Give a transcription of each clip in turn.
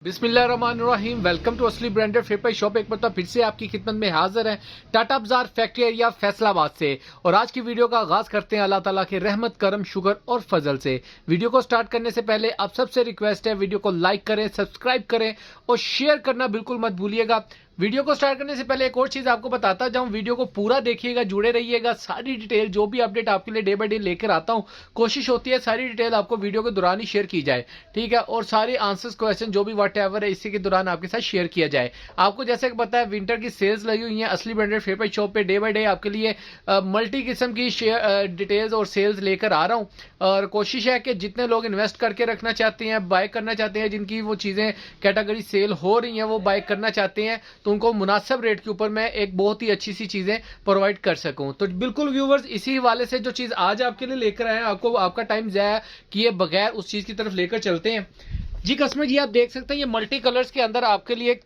बिस्मिल्लाहिर्रहमानिर्रहीम। Welcome to असली branded फेपर shop. एक बार फिर से आपकी खिदमत में हाजिर है टाटा बाजार फैक्ट्री एरिया फैसलाबाद से। और आज की वीडियो का आगाज करते हैं अल्लाह ताला के रहमत करम शुक्र और फजल से। वीडियो को स्टार्ट करने से पहले आप सबसे रिक्वेस्ट है वीडियो को लाइक करें, सब्सक्राइब करें और शेयर करना बिल्कुल मत भूलिएगा। वीडियो को स्टार्ट करने से पहले एक और चीज आपको बताता जाऊं, वीडियो को पूरा देखिएगा, जुड़े रहिएगा। सारी डिटेल जो भी अपडेट आपके लिए डे बाय डे लेकर आता हूं, कोशिश होती है सारी डिटेल आपको वीडियो के दौरान ही शेयर की जाए, ठीक है। और सारे आंसर्स क्वेश्चन जो भी वट एवर है इसी के दौरान आपके साथ शेयर किया जाए। आपको जैसे पता है विंटर की सेल्स लगी हुई है असली ब्रांडेड फेपर शॉप पे। डे बाय डे आपके लिए मल्टी किस्म की डिटेल्स और सेल्स लेकर आ रहा हूं। और कोशिश है कि जितने लोग इन्वेस्ट करके रखना चाहते हैं, बाय करना चाहते हैं, जिनकी वो चीजें कैटेगरी सेल हो रही हैं, वो बाय करना चाहते हैं, तो उनको मुनासिब रेट के ऊपर मैं एक बहुत ही अच्छी सी चीजें प्रोवाइड कर सकूं। तो बिल्कुल व्यूवर्स, इसी हवाले से जो चीज आज आपके लिए लेकर आए हैं, आपको आपका टाइम जाया किए बगैर उस चीज की तरफ लेकर चलते हैं जी। कस्टमर जी, आप देख सकते हैं ये मल्टी कलर्स के अंदर आपके लिए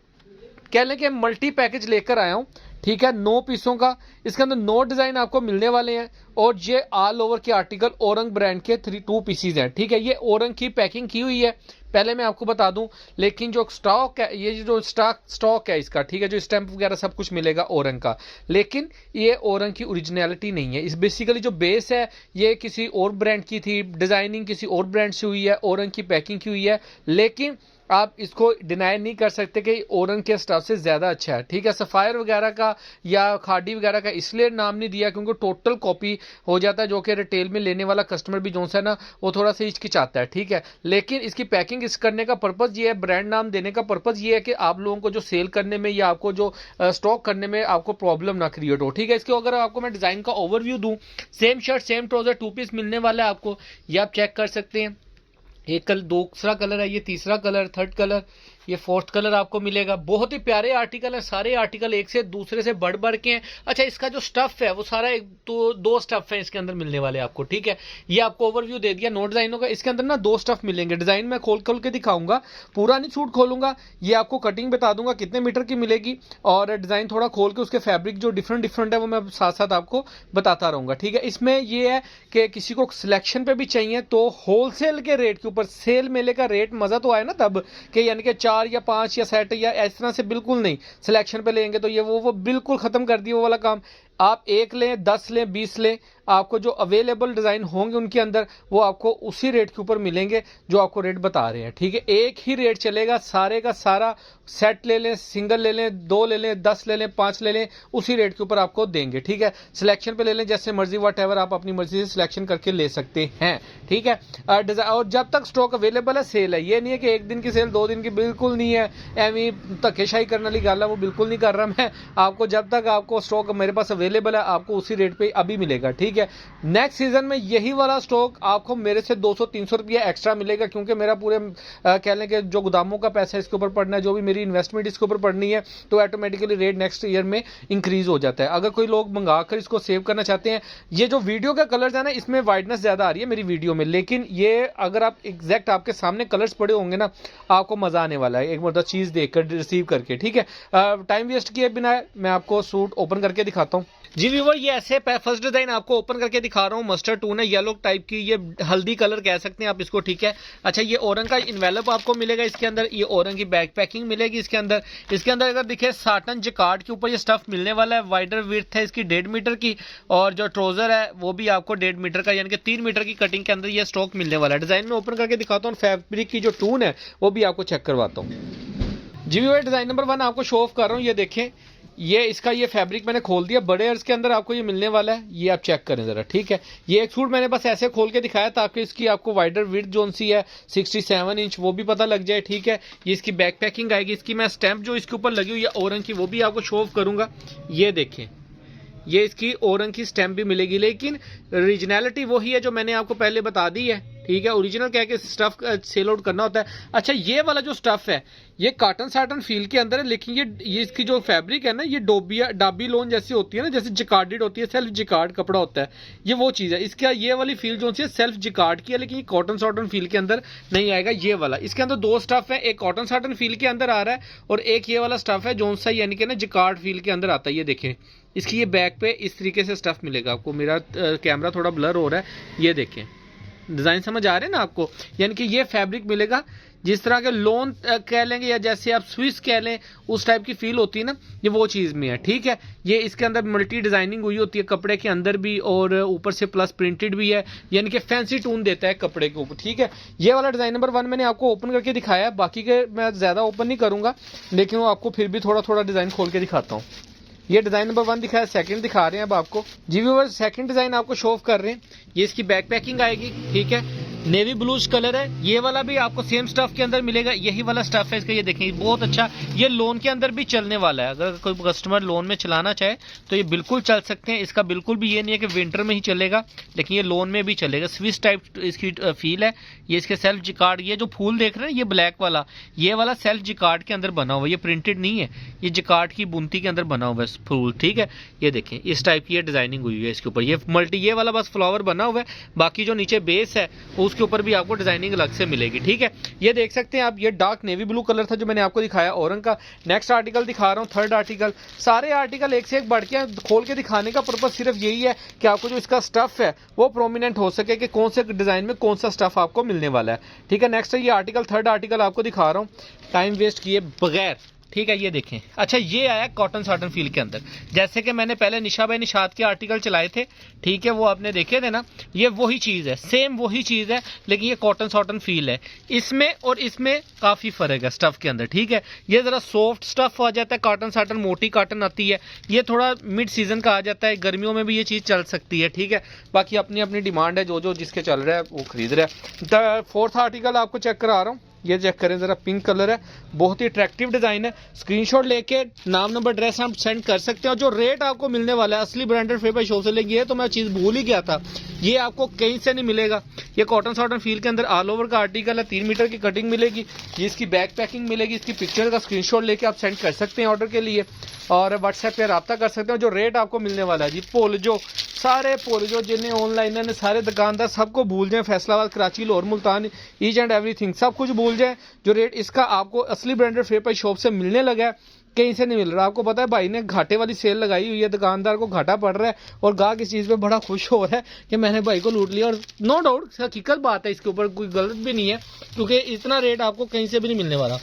कह लें कि मल्टी पैकेज लेकर आया हूं, ठीक है। 9 पीसों का इसके अंदर 9 डिजाइन आपको मिलने वाले हैं। और ये ऑल ओवर के आर्टिकल ओरंग ब्रांड के 2 पीसीज हैं, ठीक है। ये ओरंग की पैकिंग की हुई है, पहले मैं आपको बता दूं। लेकिन जो स्टॉक है, ये जो स्टॉक है इसका, ठीक है, जो स्टैंप वगैरह सब कुछ मिलेगा ओरंग का, लेकिन ये ओरंग की ओरिजिनलिटी नहीं है। इस बेसिकली जो बेस है ये किसी और ब्रांड की थी, डिजाइनिंग किसी और ब्रांड से हुई है, ओरंग की पैकिंग की हुई है। लेकिन आप इसको डिनाई नहीं कर सकते कि ओरंग के स्टफ से ज्यादा अच्छा है, ठीक है। सफायर वगैरह का या खाड़ी वगैरह का इसलिए नाम नहीं दिया क्योंकि टोटल कॉपी हो जाता है, जो कि रिटेल में लेने वाला कस्टमर भी जो है ना, वो थोड़ा सा हिचकिचाता है, ठीक है। लेकिन इसकी पैकिंग इस करने का पर्पज ये है, ब्रांड नाम देने का पर्पज ये है कि आप लोगों को जो सेल करने में या आपको जो स्टॉक करने में आपको प्रॉब्लम ना क्रिएट हो, ठीक है। इसके अगर आपको मैं डिजाइन का ओवरव्यू दूं, same shirt same trouser 2 piece मिलने वाला है आपको, ये आप चेक कर सकते हैं। एक कलर, दूसरा कलर है, ये तीसरा कलर, थर्ड कलर, ये फोर्थ कलर आपको मिलेगा। बहुत ही प्यारे आर्टिकल है, सारे आर्टिकल एक से दूसरे से बढ़ बढ़ के हैं। अच्छा, इसका जो स्टफ है वो सारा एक तो 2 स्टफ है इसके अंदर मिलने वाले आपको, ठीक है। ये आपको ओवरव्यू दे दिया 9 डिजाइनों का। इसके अंदर ना 2 स्टफ मिलेंगे। डिजाइन मैं खोल खोल के दिखाऊंगा, पूरा नहीं सूट खोलूंगा। ये आपको कटिंग बता दूंगा कितने मीटर की मिलेगी, और डिजाइन थोड़ा खोल के उसके फैब्रिक जो डिफरेंट डिफरेंट है वो मैं साथ साथ आपको बताता रहूंगा, ठीक है। इसमें ये है कि किसी को सिलेक्शन पे भी चाहिए तो होलसेल के रेट के ऊपर, सेल मेले का रेट मजा तो आए ना तब, कि यानी कि 4 या 5 या सेट या इस तरह से बिल्कुल नहीं। सिलेक्शन पे लेंगे तो ये वो बिल्कुल खत्म कर दिया वो वाला काम। आप 1 लें, 10 लें, 20 लें, आपको जो अवेलेबल डिजाइन होंगे उनके अंदर वो आपको उसी रेट के ऊपर मिलेंगे जो आपको रेट बता रहे हैं, ठीक है। एक ही रेट चलेगा सारे का सारा। सेट ले लें, सिंगल ले लें, 2 ले लें, 10 ले लें, 5 ले लें, उसी रेट के ऊपर आपको देंगे, ठीक है। सिलेक्शन पे ले लें, जैसे मर्जी, वट एवर आप अपनी मर्जी से सिलेक्शन करके ले सकते हैं, ठीक है। और जब तक स्टॉक अवेलेबल है सेल है। ये नहीं है कि 1 दिन की सेल 2 दिन की, बिल्कुल नहीं है। एवं धक्केशाही करने वाली गल है, वो बिल्कुल नहीं कर रहा मैं। आपको जब तक आपको स्टॉक मेरे पास अवेलेबल है आपको उसी रेट पे अभी मिलेगा, ठीक है। नेक्स्ट सीजन में यही वाला स्टॉक आपको मेरे से 200-300 रुपया एक्स्ट्रा मिलेगा, क्योंकि मेरा पूरे कह लें कि जो गोदामों का पैसा इसके ऊपर पड़ना है, जो भी मेरी इन्वेस्टमेंट इसके ऊपर पड़नी है, तो ऑटोमेटिकली रेट नेक्स्ट ईयर में इंक्रीज हो जाता है। अगर कोई लोग मंगाकर इसको सेव करना चाहते हैं, ये जो वीडियो का कलर्स है ना, इसमें वाइडनेस ज्यादा आ रही है मेरी वीडियो में, लेकिन ये अगर आप एग्जैक्ट आपके सामने कलर्स पड़े होंगे ना, आपको मजा आने वाला है एक मतलब चीज देखकर, रिसीव करके, ठीक है। टाइम वेस्ट किए बिना मैं आपको सूट ओपन करके दिखाता हूँ जी व्यूवर। ये ऐसे फर्स्ट डिजाइन आपको ओपन करके दिखा रहा हूँ। मस्टर्ड टून है, येलो टाइप की, ये हल्दी कलर कह सकते हैं आप इसको, ठीक है। अच्छा, ये ओरंग का इन्वेलप आपको मिलेगा इसके अंदर, ये ओरंग की बैक पैकिंग मिलेगी इसके अंदर। इसके अंदर अगर दिखे साटन जिकार्ड के ऊपर ये स्टफ मिलने वाला है। वाइडर विड्थ है इसकी 1.5 मीटर की, और जो ट्राउजर है वो भी आपको 1.5 मीटर का, यानी कि 3 मीटर की कटिंग के अंदर ये स्टॉक मिलने वाला है। डिजाइन में ओपन करके दिखाता हूँ, फैब्रिक की जो टून है वो भी आपको चेक करवाता हूँ जी व्यूवर। डिजाइन नंबर 1 आपको शो ऑफ कर रहा हूँ, ये देखें। ये इसका ये फैब्रिक मैंने खोल दिया, बड़े अर्ज के अंदर आपको ये मिलने वाला है, ये आप चेक करें जरा, ठीक है। ये एक सूट मैंने बस ऐसे खोल के दिखाया ताकि इसकी आपको वाइडर विड्थ जोन सी है 67 इंच वो भी पता लग जाए, ठीक है। ये इसकी बैक पैकिंग आएगी। इसकी मैं स्टैंप जो इसके ऊपर लगी हुई है ओरंग की, वो भी आपको शो ऑफ करूंगा। ये देखें, ये इसकी ओरंग की स्टैंप भी मिलेगी, लेकिन ओरिजिनलिटी वही है जो मैंने आपको पहले बता दी है, ठीक है। ओरिजिनल कह के स्टफ सेल आउट करना होता है। अच्छा, ये वाला जो स्टफ है ये कॉटन साटन फील के अंदर है, लेकिन ये इसकी जो फैब्रिक है ना, ये डाबी लोन जैसी होती है ना, जैसे जिकार्डेड होती है, सेल्फ जिकार्ड कपड़ा होता है, ये वो चीज है। इसका ये वाली फील जो है सेल्फ जिकार्ड की है, लेकिन ये कॉटन साटन फील के अंदर नहीं आएगा ये वाला। इसके अंदर 2 स्टफ है, एक कॉटन साटन फील के अंदर आ रहा है और एक ये वाला स्टफ है जो सा यानी कि ना जिकार्ड फील के अंदर आता है। ये देखें, इसकी ये बैक पे इस तरीके से स्टफ मिलेगा आपको। मेरा कैमरा थोड़ा ब्लर हो रहा है, ये देखें, डिजाइन समझ आ रहे हैं ना आपको। यानी कि ये फैब्रिक मिलेगा जिस तरह के लोन कह लेंगे या जैसे आप स्विस कह लें, उस टाइप की फील होती है ना, ये वो चीज़ में है। ठीक है, ये इसके अंदर मल्टी डिजाइनिंग हुई होती है कपड़े के अंदर भी, और ऊपर से प्लस प्रिंटेड भी है, यानी कि फैंसी टून देता है कपड़े के ऊपर। ठीक है, ये वाला डिजाइन नंबर 1 मैंने आपको ओपन करके दिखाया है, बाकी के मैं ज़्यादा ओपन नहीं करूँगा, लेकिन वो आपको फिर भी थोड़ा थोड़ा डिज़ाइन खोल के दिखाता हूँ। ये डिजाइन नंबर 1 दिखाया, सेकंड दिखा रहे हैं अब आपको जी व्यूअर्स। सेकंड डिजाइन आपको शो ऑफ कर रहे हैं, ये इसकी बैक पैकिंग आएगी। ठीक है, नेवी ब्लूज कलर है, ये वाला भी आपको सेम स्टफ के अंदर मिलेगा, यही वाला स्टफ है इसका। ये देखें बहुत अच्छा, ये लोन के अंदर भी चलने वाला है। अगर कोई कस्टमर लोन में चलाना चाहे तो ये बिल्कुल चल सकते हैं। इसका बिल्कुल भी ये नहीं है कि विंटर में ही चलेगा, लेकिन ये लोन में भी चलेगा। स्विस टाइप इसकी फील है। ये इसके सेल्फ जिकार्ड, ये जो फूल देख रहे हैं ये ब्लैक वाला, ये वाला सेल्फ जिकार्ड के अंदर बना हुआ है, ये प्रिंटेड नहीं है, ये जिकार्ड की बुनती के अंदर बना हुआ है फूल। ठीक है, ये देखें इस टाइप की ये डिजाइनिंग हुई है इसके ऊपर। ये मल्टी, ये वाला बस फ्लावर बना हुआ है, बाकी जो नीचे बेस है उसके ऊपर भी आपको डिजाइनिंग अलग से मिलेगी। ठीक है, ये देख सकते हैं आप, ये डार्क नेवी ब्लू कलर था जो मैंने आपको दिखाया औरंग का। नेक्स्ट आर्टिकल दिखा रहा हूँ, थर्ड आर्टिकल। सारे आर्टिकल एक से एक बढ़ के खोल के दिखाने का पर्पज सिर्फ यही है कि आपको जो इसका स्टफ है वो प्रोमिनेंट हो सके कि कौन से डिजाइन में कौन सा स्टफ आपको मिलने वाला है। ठीक है, नेक्स्ट ये आर्टिकल, थर्ड आर्टिकल आपको दिखा रहा हूँ टाइम वेस्ट किए बगैर। ठीक है, ये देखें, अच्छा ये आया कॉटन साटन फील के अंदर, जैसे कि मैंने पहले निशा भाई निशात के आर्टिकल चलाए थे। ठीक है, वो आपने देखे थे ना, ये वही चीज़ है, सेम वही चीज़ है, लेकिन ये कॉटन साटन फील है। इसमें और इसमें काफ़ी फ़र्क है स्टफ़ के अंदर। ठीक है, ये ज़रा सॉफ्ट स्टफ़ आ जाता है, कॉटन साटन मोटी कॉटन आती है, ये थोड़ा मिड सीज़न का आ जाता है, गर्मियों में भी ये चीज़ चल सकती है। ठीक है, बाकी अपनी अपनी डिमांड है, जो जो जिसके चल रहा है वो खरीद रहा है। फोर्थ आर्टिकल आपको चेक करा रहा हूँ, ये चेक करें जरा, पिंक कलर है, बहुत ही अट्रैक्टिव डिजाइन है। स्क्रीनशॉट लेके नाम नंबर एड्रेस आप सेंड कर सकते हैं। और जो रेट आपको मिलने वाला है असली ब्रांडेड फेबर शॉप से लेंगे, ये तो मैं चीज़ भूल ही गया था, ये आपको कहीं से नहीं मिलेगा। ये कॉटन साटन फील के अंदर ऑल ओवर का आर्टिकल है, 3 मीटर की कटिंग मिलेगी, ये इसकी बैक पैकिंग मिलेगी, इसकी पिक्चर का स्क्रीनशॉट लेके आप सेंड कर सकते हैं ऑर्डर के लिए, और व्हाट्सएप पे रब्ता कर सकते हैं। जो रेट आपको मिलने वाला है जी, भूल जो सारे भूल जो, जिन्हें ऑनलाइन ने सारे दुकानदार सबको भूल जाए, Faisalabad, Karachi, Lahore, Multan, each and everything सब कुछ भूल जाए। जो रेट इसका आपको असली ब्रांडेड फेपर शॉप से मिलने लगा है, कहीं से नहीं मिल रहा। आपको पता है भाई ने घाटे वाली सेल लगाई हुई है, दुकानदार को घाटा पड़ रहा है और गाहक इस चीज़ पे बड़ा खुश हो रहा है कि मैंने भाई को लूट लिया। और नो डाउट हकीकत बात है, इसके ऊपर कोई गलत भी नहीं है, क्योंकि इतना रेट आपको कहीं से भी नहीं मिलने वाला।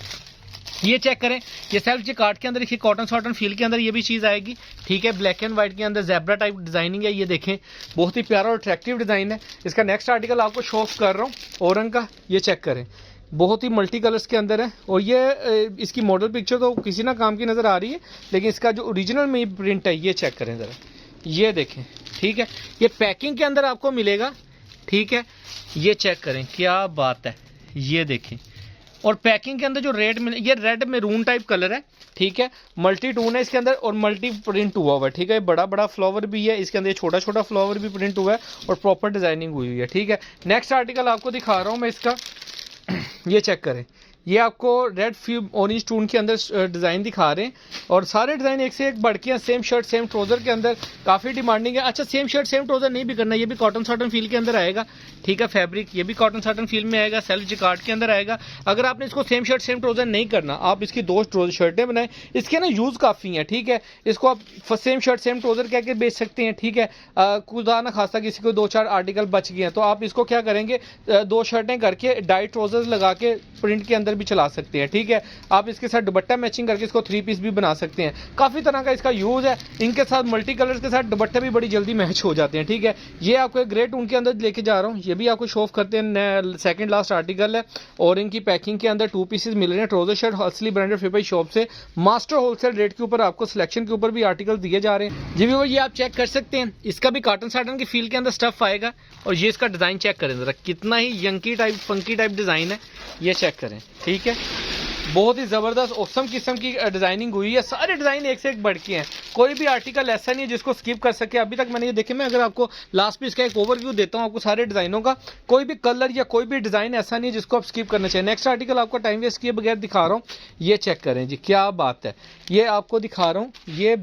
ये चेक करें, ये सेल्फ जिकार्ड के अंदर, इसकी कॉटन साटन फील के अंदर ये भी चीज़ आएगी। ठीक है, ब्लैक एंड व्हाइट के अंदर जेब्रा टाइप डिजाइनिंग है, ये देखें बहुत ही प्यारा और अट्रैक्टिव डिजाइन है। इसका नेक्स्ट आर्टिकल आपको शो ऑफ कर रहा हूँ औरंग का, ये चेक करें, बहुत ही मल्टी कलर्स के अंदर है। और ये इसकी मॉडल पिक्चर तो किसी ना काम की नज़र आ रही है, लेकिन इसका जो ओरिजिनल में प्रिंट है ये चेक करें ज़रा, ये देखें। ठीक है, ये पैकिंग के अंदर आपको मिलेगा। ठीक है, ये चेक करें, क्या बात है, ये देखें। और पैकिंग के अंदर जो रेड मिले, ये रेड मैरून टाइप कलर है। ठीक है, मल्टी टून है इसके अंदर और मल्टी प्रिंट हुआ हुआ है। ठीक है, बड़ा बड़ा फ्लावर भी है इसके अंदर, छोटा छोटा फ्लावर भी प्रिंट हुआ है और प्रॉपर डिजाइनिंग हुई है। ठीक है, नेक्स्ट आर्टिकल आपको दिखा रहा हूँ मैं इसका, ये चेक करें, ये आपको रेड फ्यू ऑरेंज टून के अंदर डिज़ाइन दिखा रहे हैं, और सारे डिज़ाइन एक से एक बढ़ के, सेम शर्ट सेम ट्राउज़र के अंदर काफ़ी डिमांडिंग है। अच्छा, सेम शर्ट सेम ट्राउज़र नहीं भी करना, ये भी कॉटन साटन फील के अंदर आएगा। ठीक है, फैब्रिक ये भी कॉटन साटन फील में आएगा, सेल्फ जिकार्ड के अंदर आएगा। अगर आपने इसको सेम शर्ट सेम ट्राउज़र नहीं करना, आप इसकी 2 शर्टें बनाएं, इसके ना यूज़ काफ़ी हैं। ठीक है, इसको आप सेम शर्ट सेम ट्राउज़र कह के बेच सकते हैं। ठीक है, खुदा ना खासा किसी को 2-4 आर्टिकल बच गए हैं तो आप इसको क्या करेंगे, 2 शर्टें करके डाई ट्राउज़र्स लगा के प्रिंट के अंदर भी चला सकते हैं। ठीक है, आप इसके साथ दुपट्टा मैचिंग करके इसको 3 पीस भी बना सकते हैं। काफ़ी तरह का इसका यूज़ है, इनके साथ मल्टी कलर्स के साथ दुपट्टे भी बड़ी जल्दी मैच हो जाते हैं। ठीक है, ये आपको एक ग्रे टून के अंदर लेके जा रहा हूँ, ये भी आपको शो ऑफ करते हैं, सेकंड लास्ट आर्टिकल है। और इनकी पैकिंग के अंदर 2 पीसेस मिल रहे हैं, ट्राउजर शर्ट असली ब्रांडेड फेबर शॉप से मास्टर होलसेल रेट के ऊपर आपको सिलेक्शन के ऊपर भी आर्टिकल दिए जा रहे हैं जी। वो ये आप चेक कर सकते हैं, इसका भी कॉटन साटन की फील के अंदर स्टफ आएगा। और ये इसका डिज़ाइन चेक करें जरा, कितना ही yankee type funky type design है, ये चेक करें। ठीक है, बहुत ही ज़बरदस्त औसम किस्म की डिज़ाइनिंग हुई है, सारे डिज़ाइन एक से एक बढ़ के हैं, कोई भी आर्टिकल ऐसा नहीं है जिसको स्किप कर सके। अभी तक मैंने ये देखे, मैं अगर आपको लास्ट पे इसका एक ओवरव्यू देता हूँ आपको सारे डिज़ाइनों का, कोई भी कलर या कोई भी डिज़ाइन ऐसा नहीं है जिसको आप स्किप करना चाहिए। नेक्स्ट आर्टिकल आपको टाइम वेस्ट किए बगैर दिखा रहा हूँ, ये चेक करें जी, क्या बात है, ये आपको दिखा रहा हूँ, ये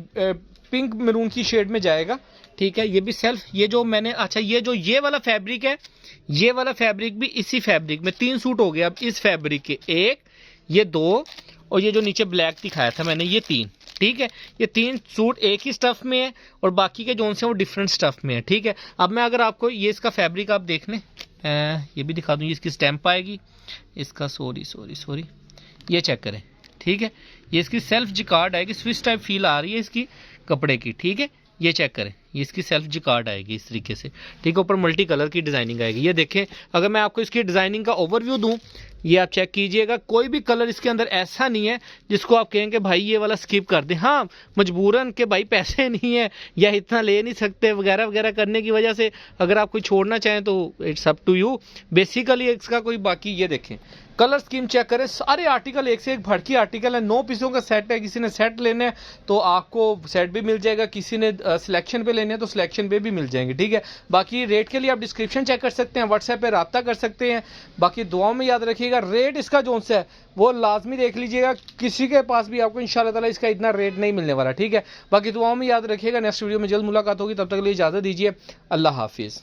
पिंक मैरून की शेड में जाएगा। ठीक है, ये भी सेल्फ, ये जो मैंने, अच्छा ये जो ये वाला फैब्रिक है, ये वाला फैब्रिक भी इसी फैब्रिक में 3 सूट हो गए अब इस फैब्रिक के, 1, ये 2 और ये जो नीचे ब्लैक दिखाया था मैंने, ये 3। ठीक है, ये 3 सूट एक ही स्टफ में है और बाकी के जोन से वो डिफरेंट स्टफ में है। ठीक है, अब मैं अगर आपको ये इसका फैब्रिक आप देख लें, ये भी दिखा दूँ, ये इसकी स्टैंप आएगी इसका, सॉरी ये चेक करें, ठीक है। ये इसकी सेल्फ जिकार्ड आएगी, स्विच टाइप फील आ रही है इसकी कपड़े की, ठीक है। ये चेक करें, ये इसकी सेल्फ जिकार्ड आएगी इस तरीके से, ठीक है। ऊपर मल्टी कलर की डिज़ाइनिंग आएगी। ये देखें, अगर मैं आपको इसकी डिज़ाइनिंग का ओवरव्यू दूं, ये आप चेक कीजिएगा, कोई भी कलर इसके अंदर ऐसा नहीं है जिसको आप कहेंगे भाई ये वाला स्किप कर दें। हाँ, मजबूरन के भाई पैसे नहीं है या इतना ले नहीं सकते वगैरह वगैरह करने की वजह से अगर आप कोई छोड़ना चाहें तो it's up to you. Basically इसका कोई बाकी, ये देखें कलर स्कीम चेक करें, सारे आर्टिकल एक से एक भड़की आर्टिकल है। 9 पीसों का सेट है, किसी ने सेट लेने हैं तो आपको सेट भी मिल जाएगा, किसी ने सिलेक्शन पे लेने हैं तो सिलेक्शन पे भी मिल जाएंगे, ठीक है। बाकी रेट के लिए आप डिस्क्रिप्शन चेक कर सकते हैं, व्हाट्सएप पे रब्ता कर सकते हैं। बाकी दुआओं में याद रखिएगा, रेट इसका जो है वो लाजमी देख लीजिएगा, किसी के पास भी आपको इंशाल्लाह ताला इसका इतना रेट नहीं मिलने वाला, ठीक है। बाकी दुआओं में याद रखिएगा, नेक्स्ट वीडियो में जल्द मुलाकात होगी, तब तक के लिए इजाज़त दीजिए, अल्लाह हाफिज़।